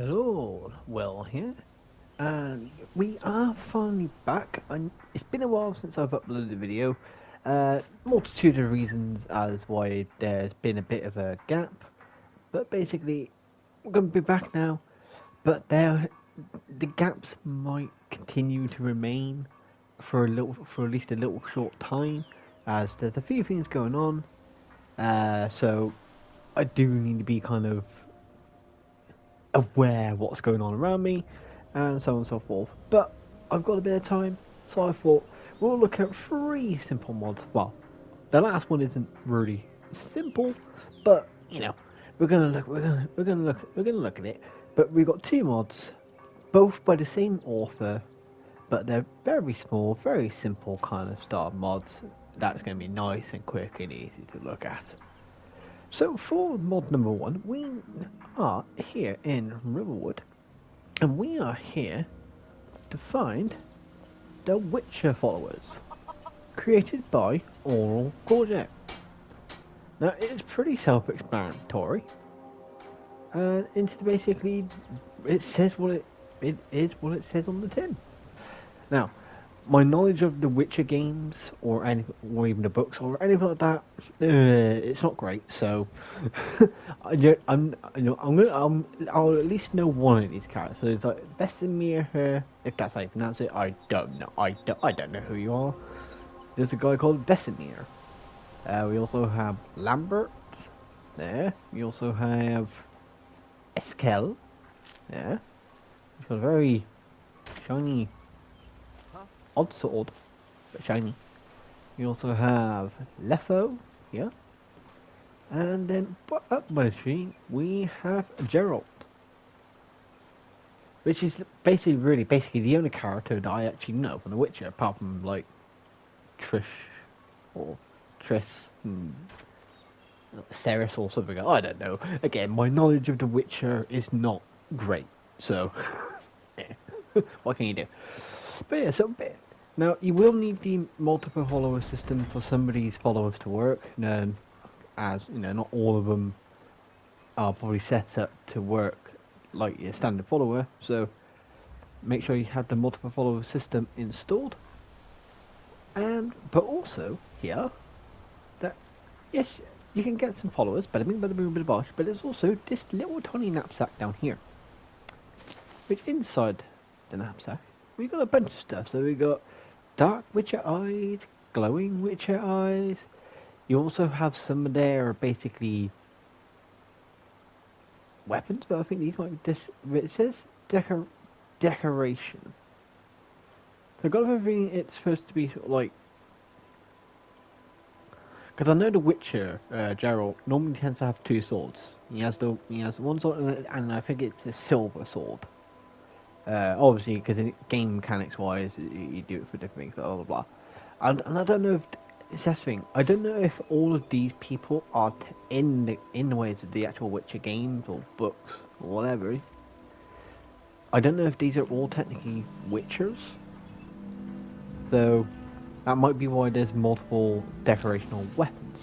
Hello, well here, and we are finally back, and it's been a while since I've uploaded a video. Multitude of reasons as why there's been a bit of a gap, but basically we're going to be back now. But the gaps might continue to remain for at least a little short time, as there's a few things going on. So I do need to be kind of aware what's going on around me, and so on and so forth. But I've got a bit of time, so I thought we'll look at 3 simple mods. Well, the last one isn't really simple, but you know, we're gonna look at it. But we've got 2 mods, both by the same author, but they're very small, very simple kind of style mods. That's gonna be nice and quick and easy to look at. So for mod number 1, we are here in Riverwood, and we are here to find the Witcher followers, created by Aurllcooljay. Now it's pretty self-explanatory, and basically it says what it is what it says on the tin. Now, my knowledge of the Witcher games, or even the books, or anything like that, it's not great. So, I'll at least know one of these characters. So it's like Vesemir, if that's how you pronounce it. I don't know. I don't know who you are. There's a guy called Vesemir. We also have Lambert. There. We also have Eskel. There. He's got a very shiny odd sword, but shiny. You also have Letho here, and then up by the tree we have Geralt, which is basically the only character that I actually know from The Witcher, apart from like Trish or Triss and Ceres or something. I don't know. Again, my knowledge of The Witcher is not great, so yeah. What can you do? But yeah, now you will need the multiple follower system for somebody's followers to work. As you know, not all of them are probably set up to work like your standard follower. So make sure you have the multiple follower system installed. But also here that yes, you can get some followers, but there's also this little tiny knapsack down here, which inside the knapsack we got a bunch of stuff. So we got dark Witcher eyes, glowing Witcher eyes. You also have some of their basically weapons, but I think these might be it says decoration. So I've got everything it's supposed to be sort of like, because I know the Witcher Geralt normally tends to have 2 swords. He has one sword, and I think it's a silver sword. Obviously, because game mechanics wise, you do it for different things, blah blah blah. And I don't know if it's that thing. I don't know if all of these people are in the ways of the actual Witcher games or books or whatever. I don't know if these are all technically Witchers. So that might be why there's multiple decorational weapons.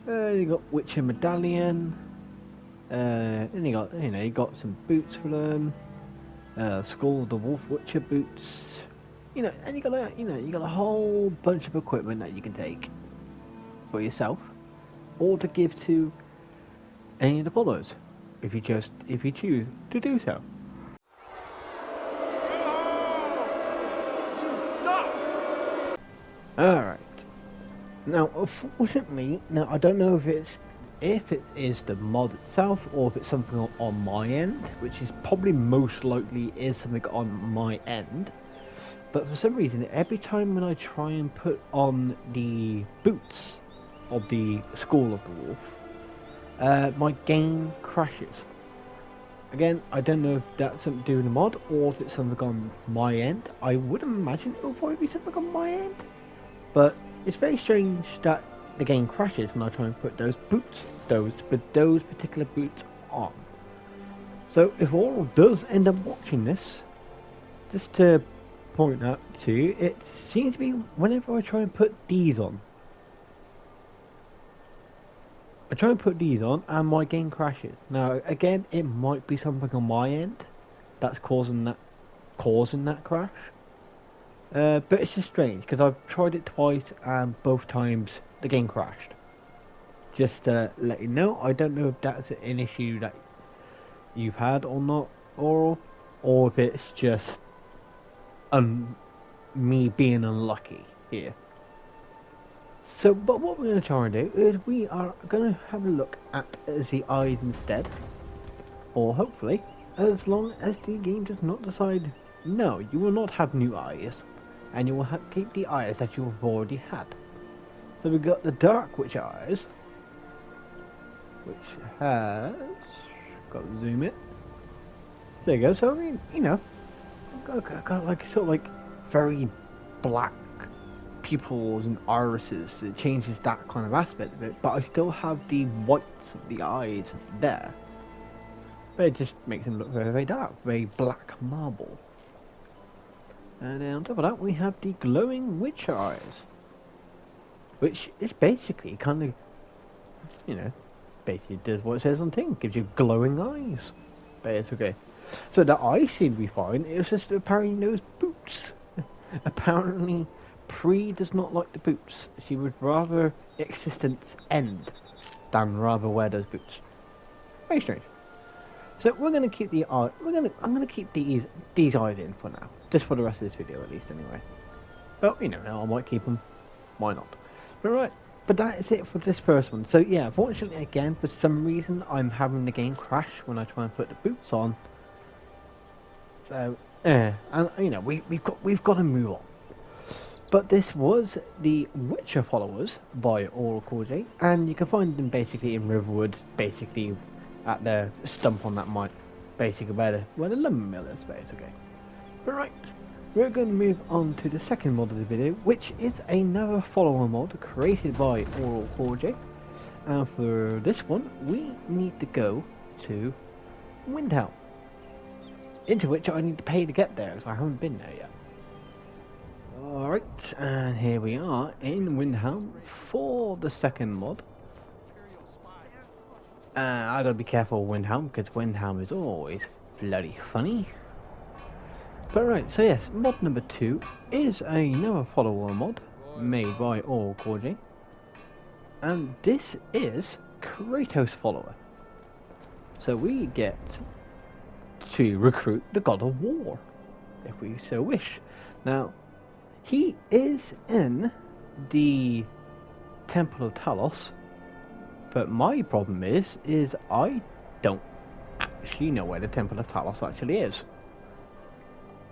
You got Witcher medallion. And you got some boots for them. Skull of the Wolf Witcher boots. And you got a whole bunch of equipment that you can take for yourself, or to give to any of the followers, if you choose to do so. Alright. Now, unfortunately, I don't know if it is the mod itself, or if it's something on my end, which is probably most likely is something on my end. But for some reason, every time when I try and put on the boots of the Skull of the Wolf, my game crashes. Again, I don't know if that's something to do with the mod, or if it's something on my end. I would imagine it will probably be something on my end. But it's very strange that the game crashes when I try and put those particular boots on. So if Aurel does end up watching this, just to point out to you, it seems to be whenever I try and put these on, I try and put these on, and my game crashes. Now, again, it might be something on my end that's causing that crash. But it's just strange because I've tried it twice, and both times the game crashed. Just to let you know, I don't know if that's an issue that you've had or not, or if it's just me being unlucky here. So, but what we're going to try and do is we are going to have a look at the eyes instead, or hopefully, as long as the game does not decide, no, you will not have new eyes, and you will keep the eyes that you have already had. So we've got the Dark Witch eyes, which has, got to zoom it. There you go. So I mean, you know, got like sort of like very black pupils and irises. It changes that kind of aspect of it, but I still have the whites of the eyes there. But it just makes them look very, very dark, very black marble. And then on top of that, we have the glowing witch eyes, which is basically kind of, you know, basically does what it says on the thing, gives you glowing eyes. But it's okay. So the eyes seem to be fine. It was just apparently those boots. Apparently, Pre does not like the boots. She would rather existence end than rather wear those boots. Very strange. So we're gonna keep the eye. I'm gonna keep these eyes in for now, just for the rest of this video at least, anyway. But you know, I might keep them. Why not? But right. But that is it for this first one. So yeah, unfortunately, again, for some reason, I'm having the game crash when I try and put the boots on. So and you know, we've got to move on. But this was the Witcher followers by Aurllcooljay, and you can find them basically in Riverwood, basically at the stump on that mine, basically where the lumber mill is, basically. But right, we're going to move on to the second mod of the video, which is another follower mod created by Aurllcooljay. And for this one, we need to go to Windhelm, into which I need to pay to get there, as I haven't been there yet. Alright, and here we are in Windhelm for the second mod. I gotta be careful with Windhelm, because Windhelm is always bloody funny. But right, so yes, mod number 2 is another follower mod made by Aurllcooljay, and this is Kratos follower. So we get to recruit the God of War, if we so wish. Now, he is in the Temple of Talos, but my problem is I don't actually know where the Temple of Talos actually is.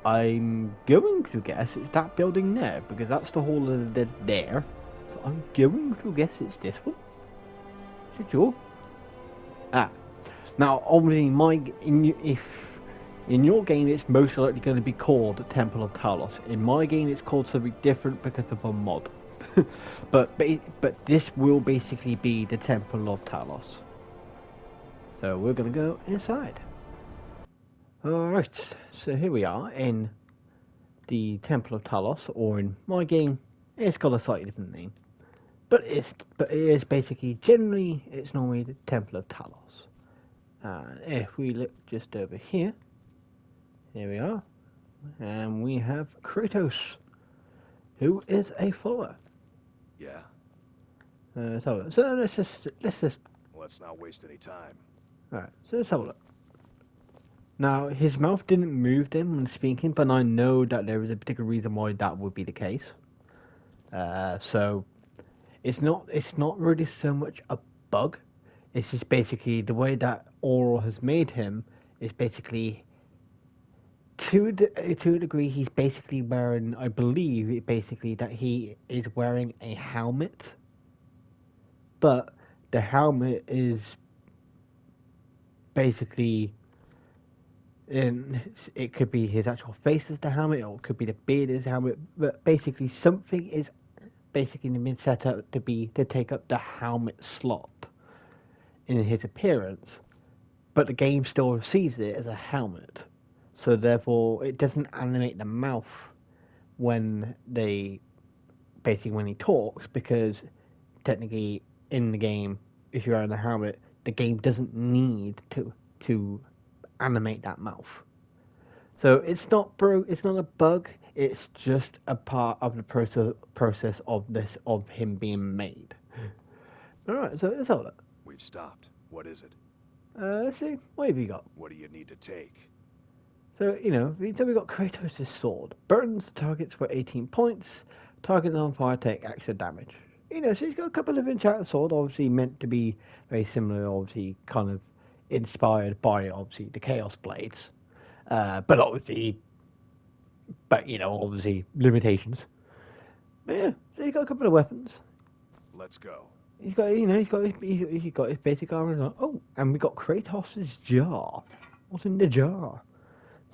I'm going to guess it's that building there, because that's the Hall of the Dead there. So I'm going to guess it's this one. Is it sure? Now obviously if in your game it's most likely going to be called Temple of Talos. In my game it's called something different because of a mod. but this will basically be the Temple of Talos. So we're going to go inside. Alright, so here we are in the Temple of Talos, or in my game, it's got a slightly different name. But it is basically, generally, it's normally the Temple of Talos. And if we look just over here, here we are, and we have Kratos, who is a follower. Yeah. So let's just. Let's not waste any time. Alright, so let's have a look. Now, his mouth didn't move then when speaking, but I know that there is a particular reason why that would be the case. So it's not really so much a bug. It's just basically the way that Auril has made him is basically to a degree he's basically wearing, I believe basically that he is wearing a helmet, but the helmet is basically, it could be his actual face as the helmet, or it could be the beard as the helmet, but basically something is basically been set up to take up the helmet slot in his appearance, but the game still sees it as a helmet, so therefore it doesn't animate the mouth when he talks, because technically in the game if you're wearing a helmet, the game doesn't need to animate that mouth. So it's not it's not a bug. It's just a part of the process of him being made. All right, so let's hold it. We've stopped. What is it? Let's see. What have you got? What do you need to take? So we got Kratos' sword. Burns targets for 18 points. Targets on fire take extra damage. So he's got a couple of enchanted sword, obviously meant to be very similar, obviously kind of inspired by obviously the Chaos Blades. But obviously limitations. But yeah, so he's got a couple of weapons. Let's go. He's got his basic armor as well. Oh, and we got Kratos' jar. What's in the jar?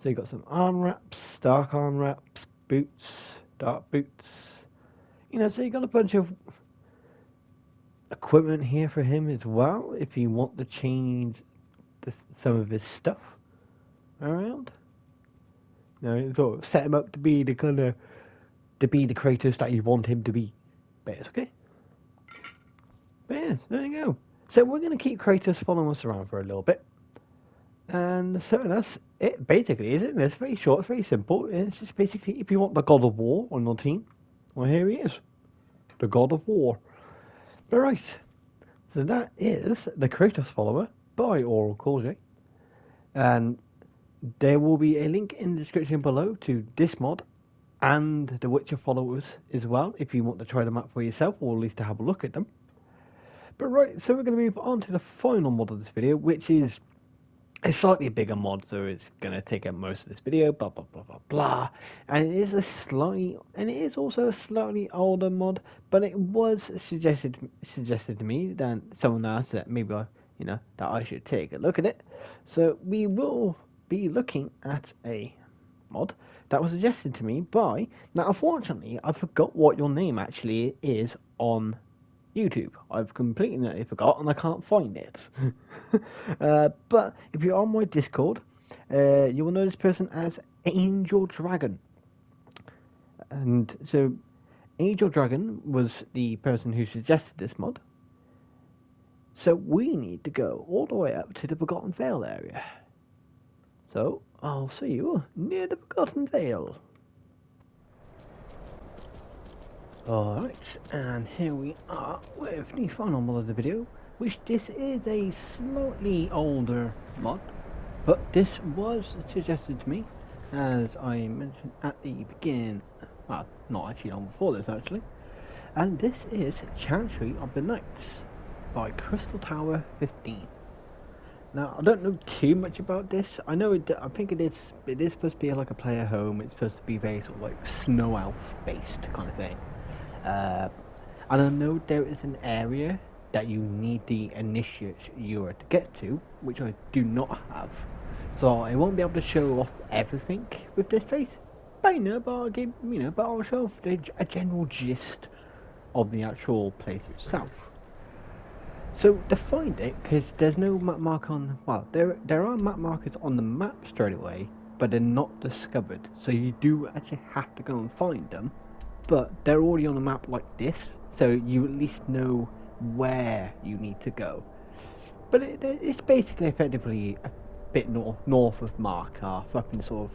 So you got some arm wraps, dark arm wraps, boots, dark boots. So you got a bunch of equipment here for him as well. If you want to change some of his stuff around. Sort of set him up to be the Kratos that you want him to be. But it's okay. But yeah, there you go. So we're going to keep Kratos following us around for a little bit. And so that's it, basically, isn't it? It's very short, it's very simple. It's just basically, if you want the God of War on your team, well, here he is. The God of War. Alright. So that is the Kratos follower by Aurllcooljay. And there will be a link in the description below to this mod and the Witcher followers as well, if you want to try them out for yourself, or at least to have a look at them. But right, so we're going to move on to the final mod of this video, which is a slightly bigger mod, so it's going to take up most of this video, blah, blah, blah, blah, blah. And it is also a slightly older mod, but it was suggested to me that someone asked that maybe that I should take a look at it. So we will be looking at a mod that was suggested to me by, now unfortunately I forgot what your name actually is on YouTube. I've completely forgot and I can't find it. But if you're on my Discord, you will know this person as Angel Dragon. And so Angel Dragon was the person who suggested this mod. So we need to go all the way up to the Forgotten Vale area. So I'll see you near the Forgotten Vale. Alright, and here we are with the final mod of the video, which this is a slightly older mod, but this was suggested to me, as I mentioned at the beginning, well, not actually long before this actually, and this is Chantry of the Knights by Crystal Tower 15. Now, I don't know too much about this. I know I think it is supposed to be like a player home. It's supposed to be very sort of like snow elf based kind of thing. And I know there is an area that you need the initiate Ewer to get to, which I do not have. So I won't be able to show off everything with this place. But I'll show off a general gist of the actual place itself. So to find it, because there's no map mark on, well, there are map markers on the map straight away, but they're not discovered. So you do actually have to go and find them. But they're already on a map like this, so you at least know where you need to go. But it's basically effectively a bit north of Markarth, up in sort of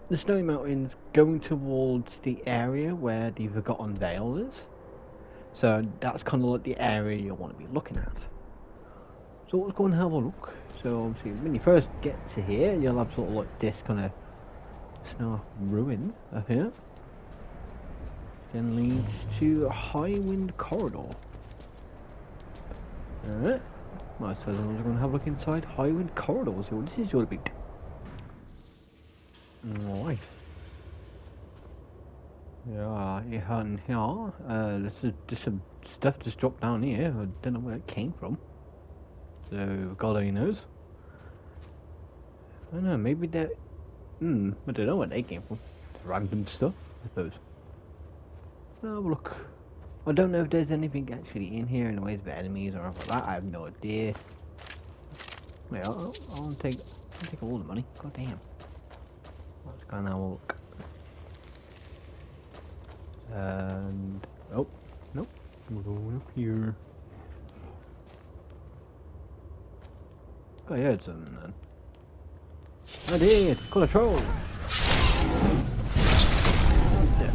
the Snowy Mountains, going towards the area where the Forgotten Vale is. So that's kind of like the area you want to be looking at. So let's go and have a look. So obviously when you first get to here, you'll have sort of like this kind of snow ruin up here. Then leads to a Highwind Corridor. Alright. Right, so then we're going to have a look inside Highwind Corridor. See what this is all about. Alright. Yeah, and here, there's some stuff just dropped down here. I don't know where it came from. So, God only knows. I don't know, maybe that... I don't know where they came from. Random stuff, I suppose. Oh, look. I don't know if there's anything actually in here in the ways of enemies or anything like that. I have no idea. Wait, I'll take all the money. God damn. Let's go and have a look. And... oh, nope. We're going up here. I heard something then. I did! Call a troll! Yeah.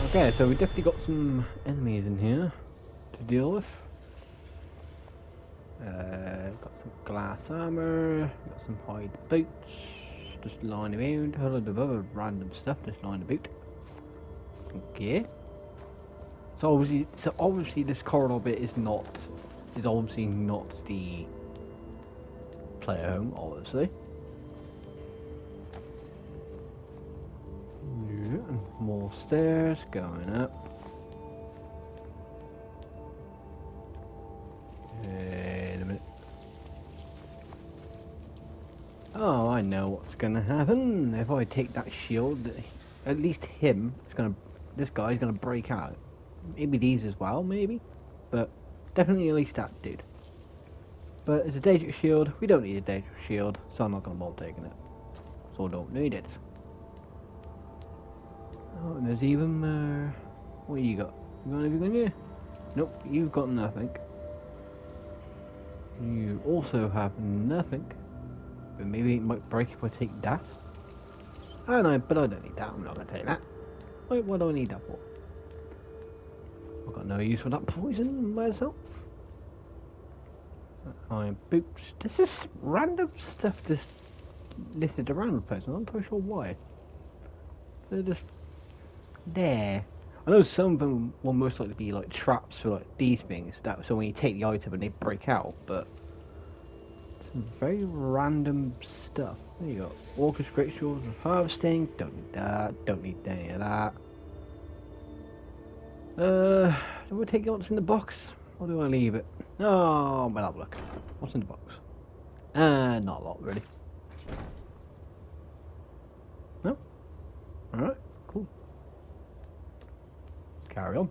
Okay, so we definitely got some enemies in here to deal with. Got some glass armor, got some hide boots, just lying around, a lot of other random stuff just lying about. Okay. So obviously this corridor bit is obviously not the player home, obviously. Yeah, and more stairs going up. Wait a minute. Oh, I know what's gonna happen. If I take that shield, at least this guy's gonna break out. Maybe these as well, maybe. But definitely at least that dude. But it's a dangerous shield. We don't need a dangerous shield, so I'm not gonna bother taking it. So I don't need it. Oh, and there's even more. What you got? You got anything in here? Nope, you've got nothing. You also have nothing. But maybe it might break if I take that. I don't know, but I don't need that. I'm not gonna take that. Wait, what do I need that for? I've got no use for that poison myself. Iron boots. This is random stuff just listed around the place. I'm not quite sure why. They're just there. I know some of them will most likely be like traps for like these things. So when you take the item and they break out, but some very random stuff. There you go. Orchestrate shores of harvesting. Don't need that. Don't need any of that. Do we take what's in the box? Or do I leave it? Oh, well, have a look. What's in the box? Not a lot, really. No? Alright, cool. Carry on.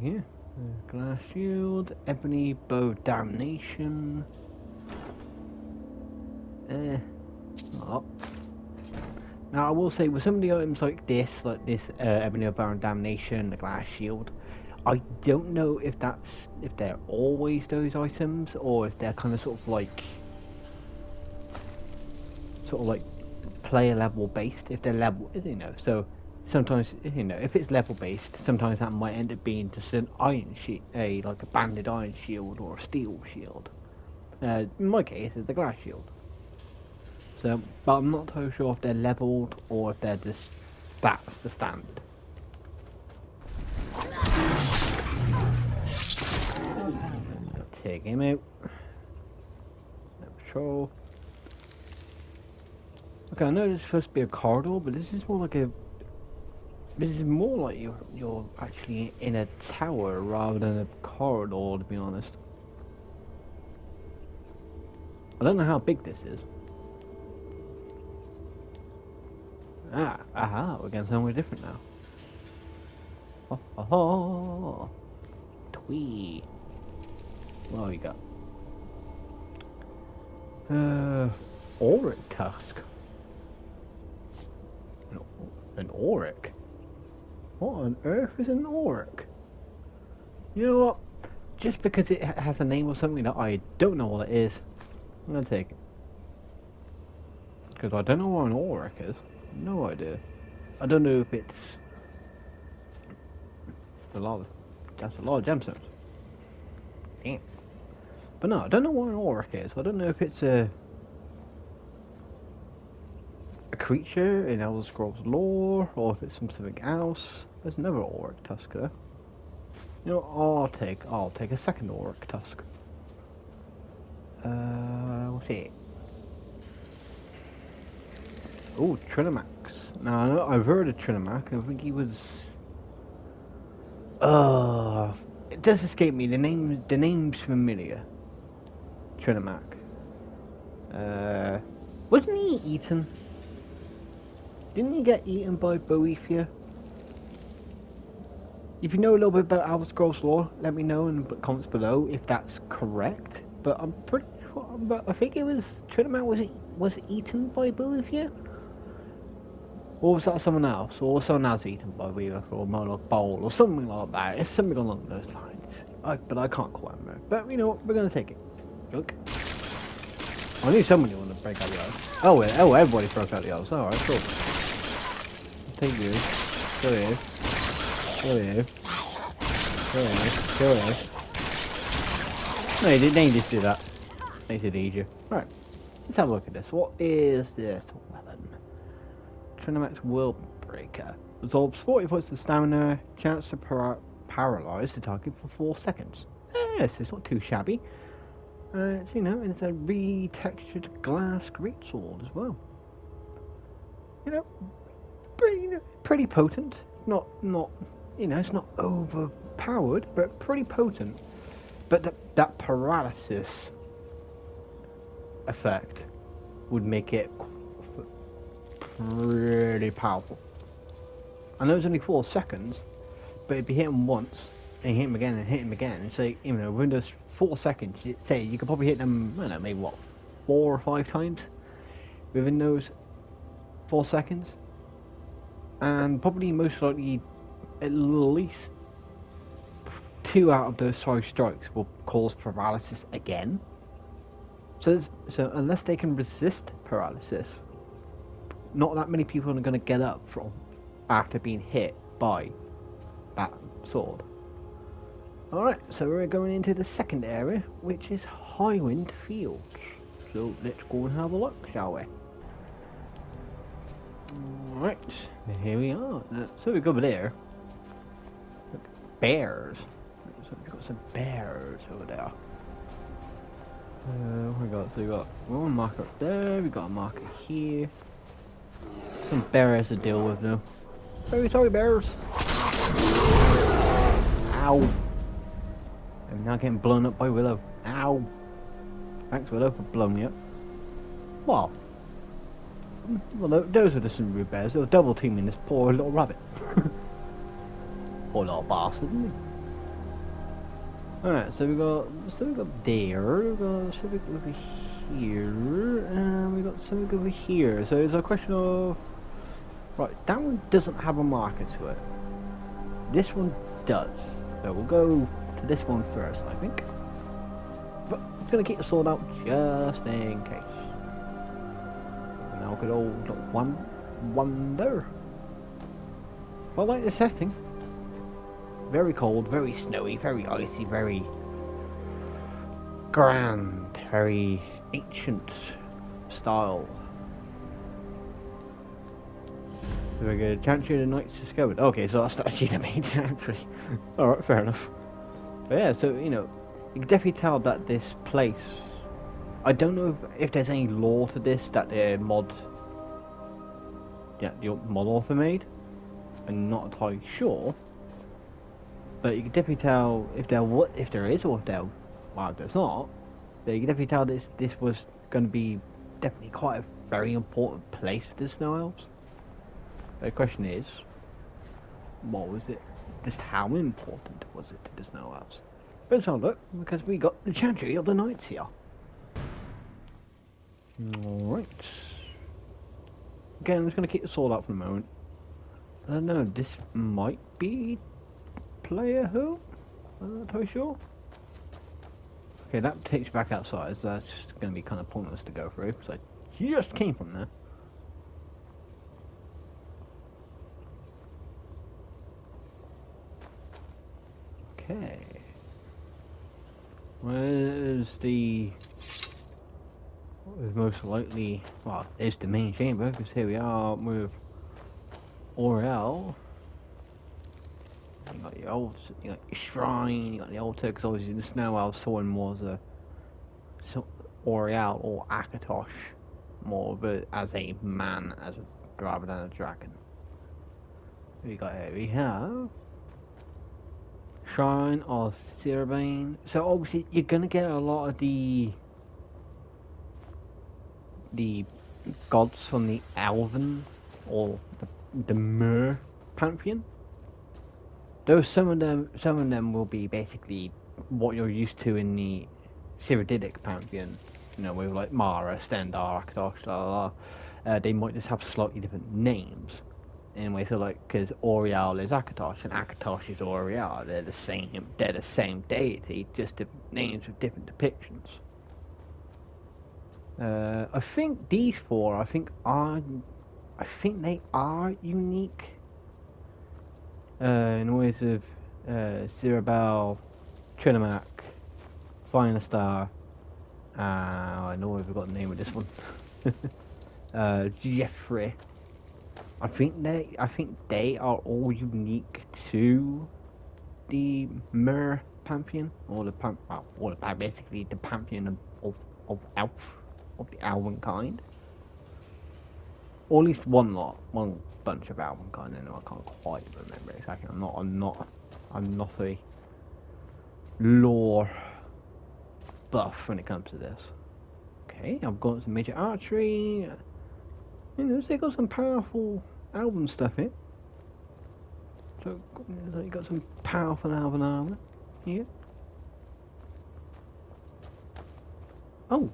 Yeah. Glass shield, ebony bow damnation. Not a lot. Now I will say with some of the items like this ebony bow damnation, the glass shield, I don't know if they're always those items or if they're kind of sort of like player level based. If they're level, so sometimes if it's level based, sometimes that might end up being just an iron shield, like a banded iron shield or a steel shield. In my case, it's the glass shield. So, but I'm not too sure if they're leveled or if they're just that's the standard. Take him out. No patrol. Okay, I know this is supposed to be a corridor, but this is more like you're actually in a tower rather than a corridor, to be honest. I don't know how big this is. We're getting somewhere different now. Oh, twee. What we got? Auric tusk. An auric? What on earth is an auric? You know what? Just because it has a name or something that I don't know what it is, I'm gonna take it. Because I don't know what an auric is. No idea. I don't know if it's that's a lot of gemstones. Damn. But no, I don't know what an auric is. I don't know if it's a creature in Elder Scrolls lore or if it's something else. There's another auric tusk there. You know, I'll take a second auric tusk. What's it? Oh, Trinimax. Now, I know, I've heard of Trinimax. I think he was... it does escape me. The name's familiar. Trinimac. Wasn't he eaten? Didn't he get eaten by Boethia? If you know a little bit about Elder Scrolls lore, let me know in the comments below if that's correct. But I'm pretty sure, I think it was Trinimac was eaten by Boethia. Or was that someone else? Or someone else eaten by Weaver or Moloch Bowl or something like that? It's something along those lines. But I can't quite remember. But you know what? We're gonna take it. Look. I knew someone would want to break out the ice. Oh, everybody broke out the ice. Alright, cool. Take you. Kill you. Kill you. Kill you. Kill you. No, they just do that. Makes it easier. Right. Let's have a look at this. What is this weapon? Trinamax World Breaker. Absorbs 40 points of stamina. Chance to paralyze the target for 4 seconds. Yes, it's not too shabby. It's, you know, it's a retextured glass greatsword as well. You know, pretty potent. Not, you know, it's not overpowered, but pretty potent. But that paralysis effect would make it pretty powerful. I know it's only 4 seconds, but if you hit him once and hit him again and hit him again, so you know, within those 4 seconds, say you could probably hit them, I don't know, maybe what, 4 or 5 times within those 4 seconds, and probably most likely at least 2 out of those 5 strikes will cause paralysis again. So unless they can resist paralysis, not that many people are going to get up from after being hit by that sword. Alright, so we're going into the second area, which is Highwind Fields. So let's go and have a look, shall we? Alright, here we are. So we go over there. Look, bears. So we've got some bears over there. What we got? So we got one marker up there, we got a marker here. Some bears to deal with now. Very sorry, bears. Ow. I'm now getting blown up by Willow. Ow. Thanks, Willow, for blowing me up. Well, those are the some rude bears. They were double teaming this poor little rabbit. Poor little bastard, isn't he? Alright, so we got there, we got something over here, and we got something over here. So it's a question of, right, that one doesn't have a marker to it. This one does. So we'll go to this one first, I think. But I'm gonna keep the sword out just in case. And now good old wonder. I like the setting. Very cold, very snowy, very icy, very grand, very ancient style. Very good. Chantry of the Knights discovered. Okay, so that's actually the main chantry. Alright, fair enough. But yeah, so, you know, you can definitely tell that this place... I don't know if there's any lore to this that the mod... Yeah, the mod author made. I'm not entirely sure. But you can definitely tell if there is or if there's not. But you can definitely tell this was going to be definitely quite a very important place for the Snow Elves. The question is, what was it? Just how important was it to the Snow Elves? Let's have a look, because we got the Chantry of the Knights here. Alright. Again, I'm just going to keep the sword out for a moment. I don't know, this might be player who? I'm not entirely sure. Okay, that takes you back outside, so that's going to be kind of pointless to go through, because I just came from there. Okay. Where's the... What is most likely... Well, it's the main chamber, because here we are with Aurel. You got your old, you got your shrine, you got the altar, because obviously the Snow Elf Sword was a Aurel or Akatosh, more of a, as a man, rather than a dragon. We got here, we have Shrine of Sirabane. So obviously you're gonna get a lot of the gods from the Elven or the Mer pantheon. Though some of them will be basically what you're used to in the Cyrodiilic pantheon, you know, with like Mara, Stendar, Akatosh, they might just have slightly different names. anyway. So like, because Aurllcooljay is Akatosh and Akatosh is Aurllcooljay. They're the same. They're the same deity, just different names with different depictions. I think these four. I think they are unique. In ways of Zerabel, Trinimac, Final Star. I know I've got the name of this one. Jeffrey. I think they are all unique to the Myr pantheon, or basically the pantheon of the Elven kind, or at least one bunch of Elven kind. I know I can't quite remember exactly. I'm not a lore buff when it comes to this. Okay, I've got some major archery. You know, so they got some powerful Elven stuff here. So you got some powerful Elven armor here. Oh.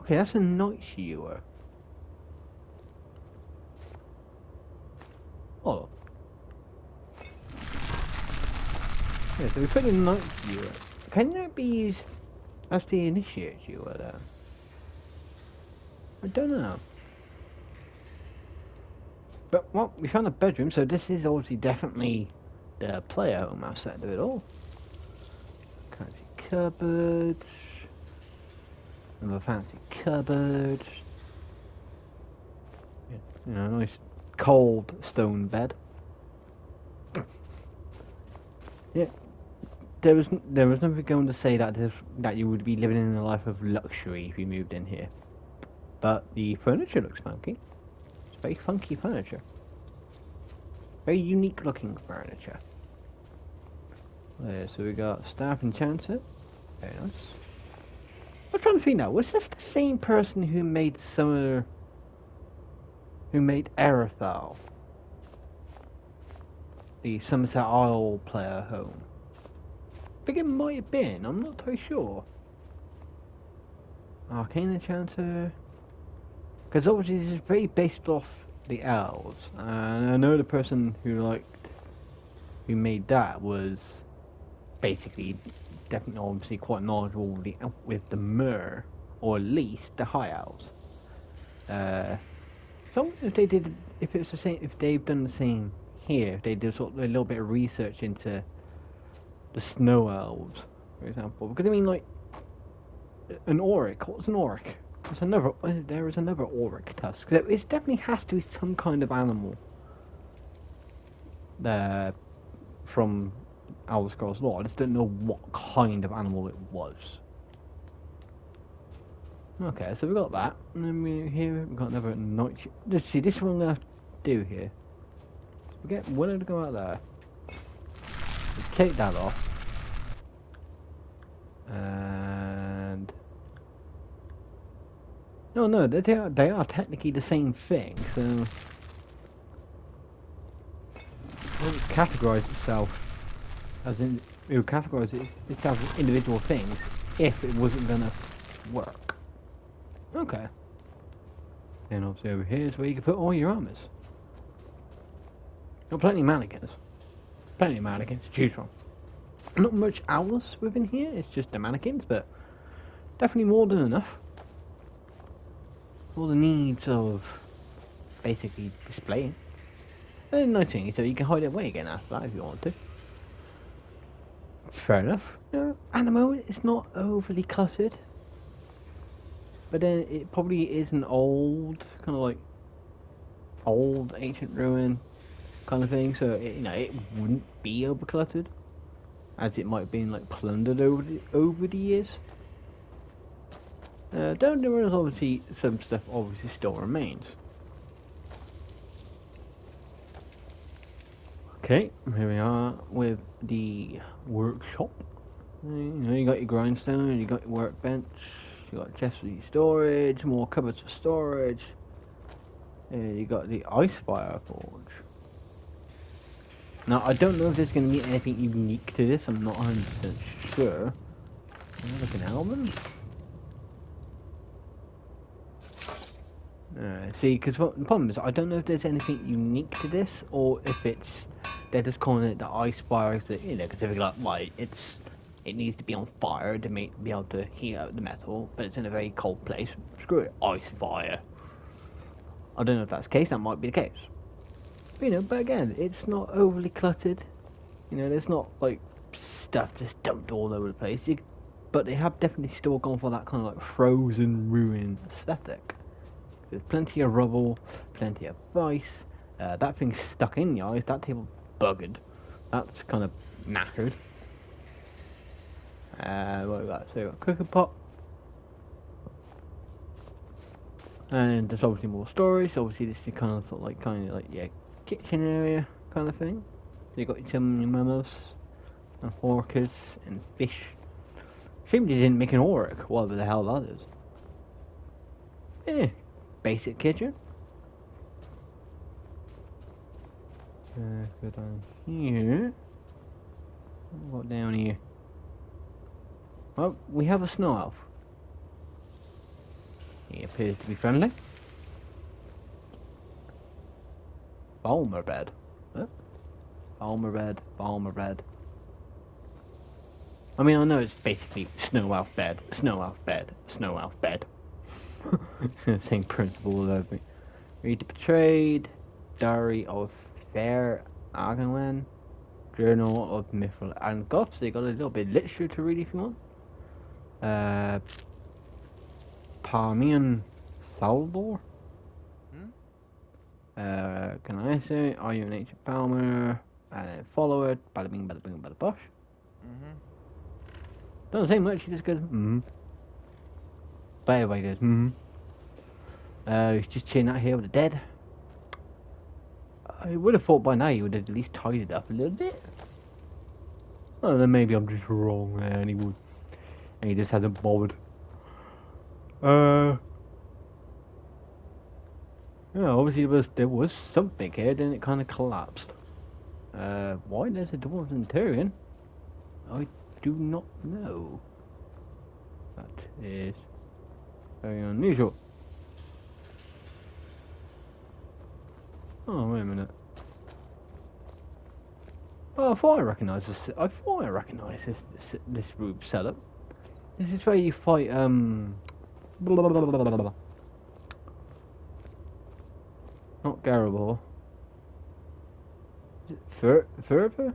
Okay, that's a Night Shewer. Oh. Yeah, so we put in Night Shewer. Can that be used as the Initiate Shewer there? I don't know. But, well, we found a bedroom, so this is obviously definitely the player home aspect of it all. Fancy cupboard. Another fancy cupboard. You know, nice cold stone bed. Yeah. There was nothing going to say that you would be living in a life of luxury if you moved in here. But the furniture looks funky. It's very funky furniture. Very unique looking furniture. There, so we got Staff Enchanter. Very nice. I'm trying to think now, was this the same person who made Erythal? The Somerset Isle player home? I think it might have been, I'm not too sure. Arcane Enchanter. Because obviously this is very based off the elves, and I know the person who made that was basically definitely obviously quite knowledgeable with the Myr, or at least the High Elves. So if they've done the same here, if they did sort of a little bit of research into the Snow Elves, for example, because I mean like an Auric. What's an Auric? There is another Auric tusk. It definitely has to be some kind of animal there from Elder Scrolls lore. I just don't know what kind of animal it was. Okay, so we got that, and then we've got another night. Let's see, this is what I'm gonna have to do here. We get Willow to go out there. We take that off, and no, they are technically the same thing. So it would categorize itself as in it would categorize itself as individual things if it wasn't gonna work. Okay. And obviously over here is where you can put all your armors. Got plenty of mannequins. Plenty of mannequins to choose from. Not much owls within here, it's just the mannequins, but definitely more than enough. All the needs of basically displaying. And nice thing, so you can hide it away again after that if you want to. Fair enough. Animo is not overly cluttered. But then it probably is an old, kind of like, old ancient ruin kind of thing, so it wouldn't be over cluttered, as it might have been like plundered over the years. There is obviously some stuff obviously still remains. Okay, here we are with the workshop. You got your grindstone, you got your workbench. You got chests for your storage, more cupboards for storage. You got the ice fire forge. Now I don't know if there's going to be anything unique to this. I'm not 100% sure. Like an album. See, because the problem is, I don't know if there's anything unique to this, or if they're just calling it the ice fire, because they're like, right, it needs to be on fire to be able to heat up the metal, but it's in a very cold place. Screw it, ice fire. I don't know if that's the case. That might be the case. But again, it's not overly cluttered. There's not like stuff just dumped all over the place. But they have definitely still gone for that kind of like frozen ruin aesthetic. There's plenty of rubble, plenty of ice. That thing's stuck in the ice. That table buggered. That's kind of knackered. What we got? So we got a cooking pot. And there's obviously more storage. Obviously this is kind of like kitchen area kind of thing. So you got some memos and orchids and fish. Shame they didn't make an auric, whatever the hell that is. Yeah, basic kitchen. Go down here. What down here? Well, we have a snow elf. He appears to be friendly. Balmer bed. Huh? Balmer bed, Balmer bed. I mean, I know it's basically snow elf bed, snow elf bed, snow elf bed. Same principle as everything. Read the Betrayed, Diary of Fair Aganwen, Journal of Mithril and Goths. So you got a little bit of literature to read if you want. Parmian Salvor. Can I say, are you an ancient Palmer? And then follow it, bada bing, bada bing, bada bosh. Doesn't say much, he just goes, But everybody goes, he's just chilling out here with the dead. I would have thought by now you would have at least tied it up a little bit. Oh, then maybe I'm just wrong there, and he just hasn't bothered. Yeah, obviously there was something here, then it kind of collapsed. Why there's a Dwarven Turian? I do not know. That is very unusual. Oh, wait a minute. Oh, I thought I recognised this. I thought I recognised this room setup. This is where you fight blah, blah, blah, blah, blah, blah. Not Garibor. Is it Further?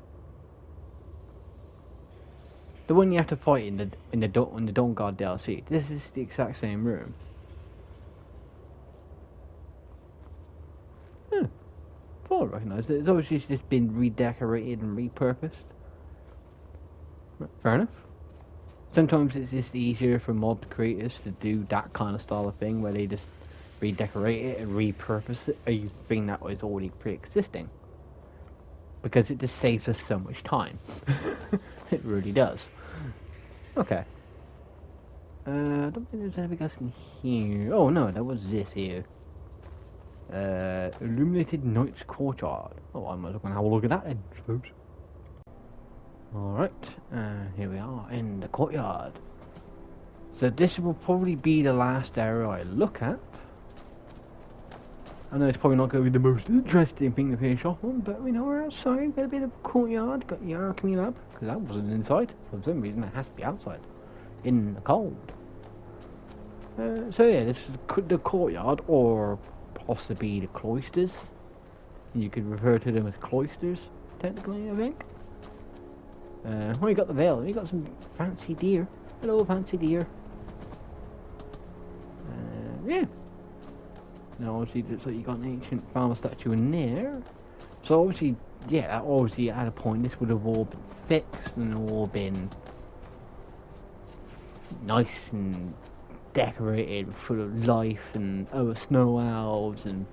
The one you have to fight in the Dawn Guard DLC. This is the exact same room. Huh. I recognise it. It's obviously just been redecorated and repurposed. Fair enough. Sometimes it's just easier for mod creators to do that kind of style of thing where they just redecorate it and repurpose it, a thing that was already pre-existing. Because it just saves us so much time. It really does. Okay. I don't think there's anything else in here. Oh no, there was this here. Illuminated Knight's Courtyard. Oh, I might have a look at that then, I suppose. Alright, here we are in the courtyard. So this will probably be the last area I look at. I know it's probably not going to be the most interesting thing to finish off on, but we're outside, got a bit of courtyard, got Yara coming up, because that wasn't inside. For some reason it has to be outside, in the cold. So yeah, this is the courtyard, or possibly the cloisters. You could refer to them as cloisters, technically, I think. Well, you got the veil, you got some fancy deer. Hello, fancy deer. Yeah. Now, obviously, it looks like you got an ancient farmer statue in there. So, obviously, yeah, obviously, at a point, this would have all been fixed and all been nice and decorated, full of life and snow elves and,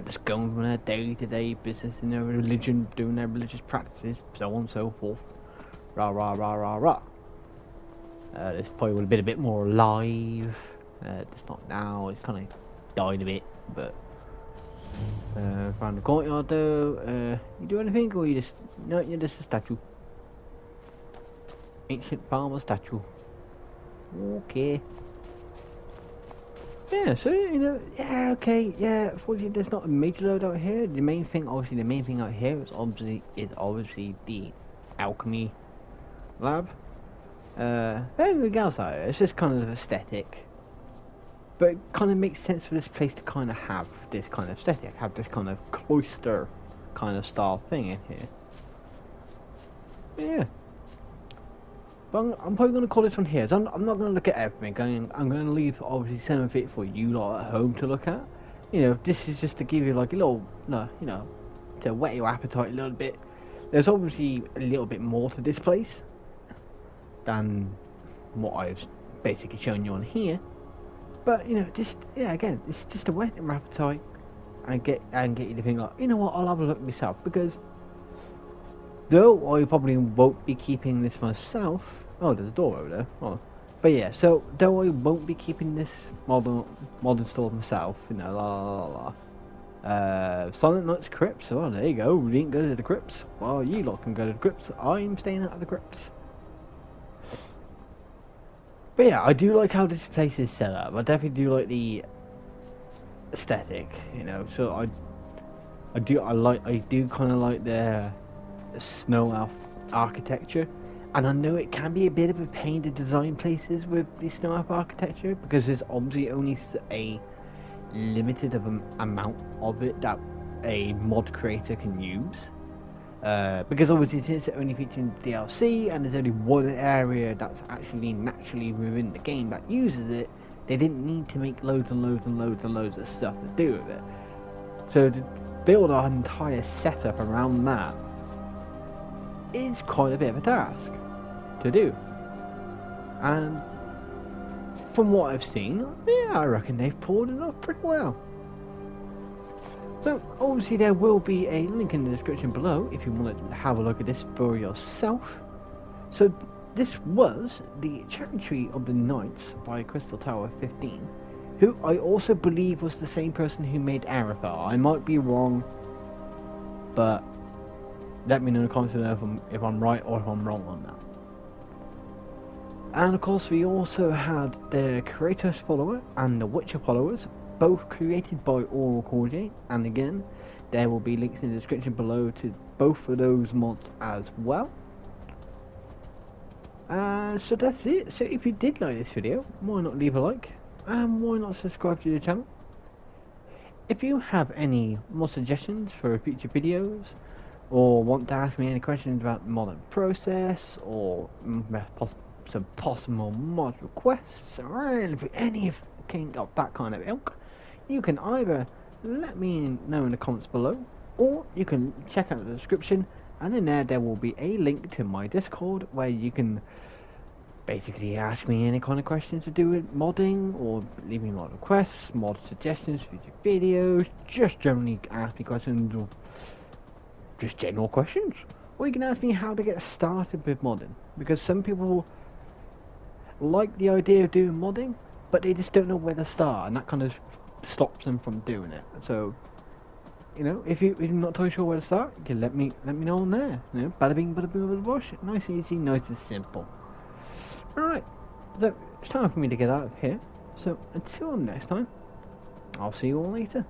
just going from their day-to-day business in their religion, doing their religious practices, so on and so forth. Rah, rah, rah, rah, rah. This probably would have been a bit more alive. It's not now, it's kind of died a bit, but found the courtyard though. You do anything, or you just, no, you're just a statue. Ancient farmer statue. Okay. Yeah, so yeah, okay, yeah. Fortunately, there's not a major load out here. The main thing out here is obviously the alchemy lab. Everything else out here, it's just kind of aesthetic. But it kind of makes sense for this place to kind of have this kind of aesthetic, have this kind of cloister kind of style thing in here. But yeah. But I'm probably going to call this one here. So I'm not going to look at everything. I'm going to leave obviously some of it for you lot at home to look at. This is just to give you like a little, to whet your appetite a little bit. There's obviously a little bit more to this place than what I've basically shown you on here. But again, it's just to whet your appetite and get you to think like, you know what, I'll have a look myself, because though I probably won't be keeping this myself. Oh, there's a door over there. Oh. But yeah, so though I won't be keeping this modern store myself, Silent Night's Crypts. Oh, there you go. We didn't go to the crypts. Well, you lot can go to the crypts. I'm staying out of the crypts. But yeah, I do like how this place is set up. I definitely do like the aesthetic, So I do kind of like the snow elf architecture, and I know it can be a bit of a pain to design places with the snow elf architecture, because there's obviously only a limited amount of it that a mod creator can use, because obviously since it only features in DLC and there's only one area that's actually naturally within the game that uses it, they didn't need to make loads and loads and loads and loads of stuff to do with it. So to build our entire setup around that is quite a bit of a task to do, and from what I've seen, yeah, I reckon they've pulled it off pretty well. So obviously there will be a link in the description below if you want to have a look at this for yourself. So this was the Chantry of the Knights by Crystal Tower 15, who I also believe was the same person who made Arathar. I might be wrong, but let me know in the comments if I'm right or if I'm wrong on that. And of course we also had the Kratos follower and the Witcher followers, both created by Aurllcooljay, and again there will be links in the description below to both of those mods as well. So that's it. So if you did like this video, why not leave a like, and why not subscribe to the channel. If you have any more suggestions for future videos, or want to ask me any questions about the modding process, or some possible mod requests, or anything of that kind of ilk, you can either let me know in the comments below, or you can check out the description, and in there will be a link to my Discord where you can basically ask me any kind of questions to do with modding, or leave me mod requests, mod suggestions, future videos, just generally ask me questions, or just general questions. Or you can ask me how to get started with modding, because some people like the idea of doing modding, but they just don't know where to start, and that kind of stops them from doing it. So, if you're not totally sure where to start, you can let me know on there. Bada bing, bada boom, bada bosh. Nice and easy, nice and simple. Alright, so it's time for me to get out of here. So until next time, I'll see you all later.